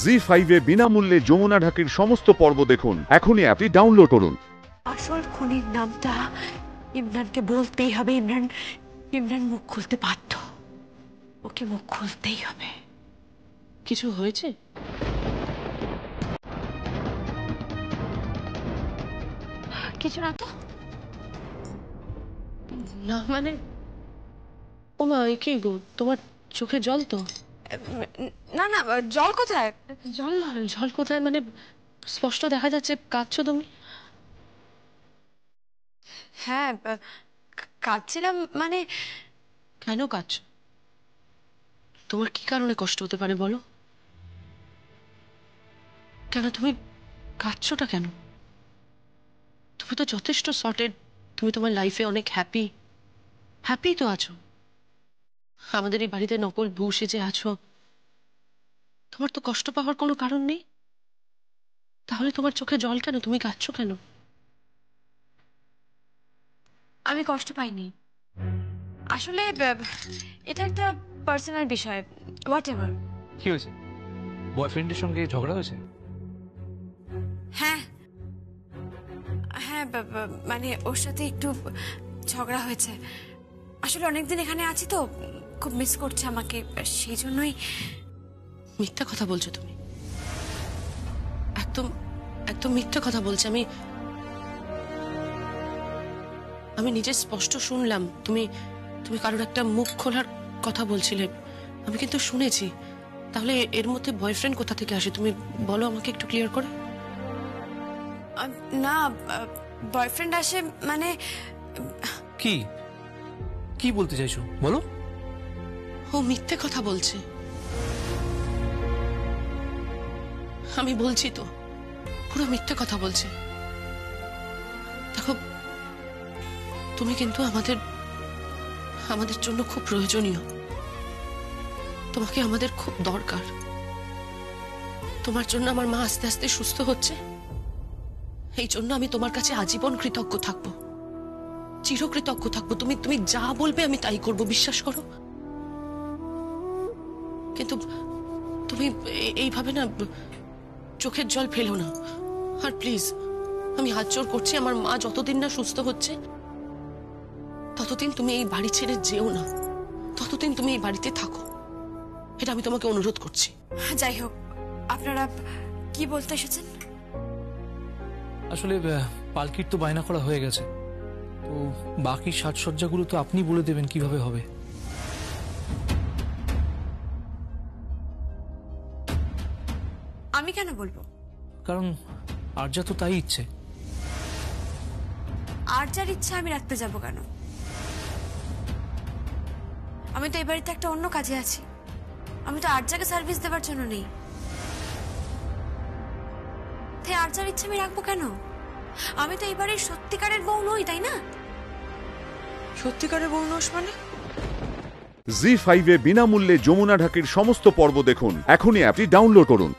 জি5 এ বিনামূল্যে যমুনা ঢাকির সমস্ত পর্ব দেখুন। এখনই অ্যাপটি ডাউনলোড করুন। আসল খুনির নামটা ইমরানকে বলতেই হবে। ইমরান মুখ খুলতে বাধ্য, ওকে মুখ খুলতেই হবে। কিছু হয়েছে? কিছু না তো। না মানে, ও মা, এ কি গো, তোমার চোখে জল তো? না না, জল কোথায়? জল জল কোথায় মানে? স্পষ্ট দেখা যাচ্ছে কাঁদছো তুমি। হ্যাঁ, কাঁদছিলাম মানে। কেন কাঁদছো? তোমার কি কারণে কষ্ট হতে পারে বলো? কেন তুমি কাঁদছোটা কেন? তুমি তো যথেষ্ট সর্টেড, তুমি তোমার লাইফে অনেক হ্যাপি হ্যাপি তো আছো। আমাদের এই বাড়িতে নকল বউ সেজে আছো, তোমার তো কষ্ট পাওয়ার কোনো কারণ নেই। তাহলে তোমার চোখে জল কেন? তুমি কাঁদছো কেন? আমি কষ্ট পাইনি আসলে। এটা একটা পার্সোনাল বিষয়। What ever. কি হয়েছে? বয়ফ্রেন্ডের সঙ্গে ঝগড়া হয়েছে? হ্যাঁ হ্যাঁ, মানে ওর সাথে একটু ঝগড়া হয়েছে। আসলে অনেকদিন এখানে আছি তো, খুব মিস করছে আমাকে, সেই জন্যই। মিথ্যা কথা বলছো তুমি, একদম একদম মিথ্যা কথা বলছি। আমি নিজে স্পষ্ট শুনলাম, তুমি তুমি কারোর একটা মুখ খোলার কথা বলছিলে, আমি কিন্তু শুনেছি। তাহলে এর মধ্যে বয়ফ্রেন্ড কোথা থেকে আসে তুমি বলো আমাকে একটু ক্লিয়ার করে। না, বয়ফ্রেন্ড আসে মানে। কি কি বলতে চাইছো বলো? ও মিথ্যে কথা বলছে। আমি বলছি তো, পুরো মিথ্যে কথা বলছে। দেখো, তুমি কিন্তু আমাদের আমাদের জন্য খুব প্রয়োজনীয়, তোমাকে আমাদের খুব দরকার। তোমার জন্য আমার মা আস্তে আস্তে সুস্থ হচ্ছে, এই জন্য আমি তোমার কাছে আজীবন কৃতজ্ঞ থাকবো, চিরকৃতজ্ঞ থাকবো। তুমি তুমি যা বলবে আমি তাই করব, বিশ্বাস করো। কিন্তু তুমি এইভাবে না চোখের জল ফেলো না। আর প্লিজ, আমি হাত জোড় করছি, আমার মা যতদিন না সুস্থ হচ্ছে ততদিন তুমি এই বাড়ি ছেড়ে যেও না, ততদিন তুমি এই বাড়িতে থাকো, এটা আমি তোমাকে অনুরোধ করছি। যাই হোক, আপনারা কি বলতে এসেছেন? আসলে পালকির তো বায়না করা হয়ে গেছে, তো বাকি সাজসজ্জাগুলো তো আপনি বলে দেবেন কিভাবে হবে। আমি কেন বলবো? কারণ আর্যা তো তাই ইচ্ছে। আর যার ইচ্ছা আমি রাখতে যাব কেন? আমি তো এই বাড়িতে একটা অন্য কাজে আছি, আমি তো আর্যাকে সার্ভিস দেওয়ার জন্য নেই। তাই আর যার ইচ্ছা আমি রাখবো কেন? আমি তো এই বাড়ির সত্যিকারের বউ নই, তাই না? সত্যিকারের বউ নস মানে? জি5 এ বিনামূল্যে যমুনা ঢাকির সমস্ত পর্ব দেখুন। এখনই অ্যাপটি ডাউনলোড করুন।